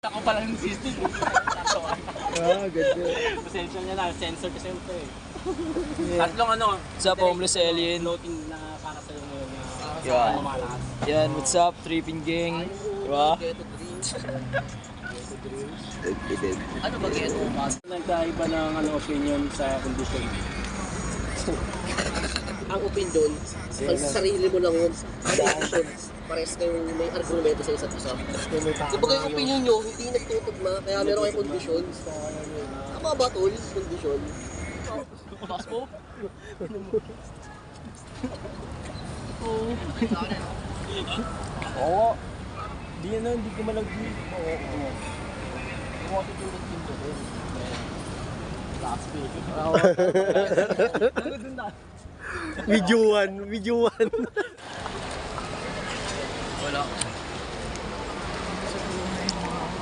Ako pala yung system. Ganda. Pasensya niya na, sensor kasi ito eh. Tatlong ano, What's up, homeless alien? floating na para sa'yo ngayon na Yan. lumalakas. Yan, what's up, tripping gang? Diba? Ano ba kaya ito? Nagkaiba ng ano, opinion sa kondisyon. Ang opinion, ang sarili mo lang yun. Actions, pares kayong may argumento sa isa't isa. Kumbaga yung opinion nyo, hindi nagtutugma, kaya meron kayong kondisyon. Tama ba tol? Kondisyon? Boss po? Oo. Hindi ko malagay. Oo. Bumoto yung tinto din. Last week. Ano dun na? Video 1. Wala.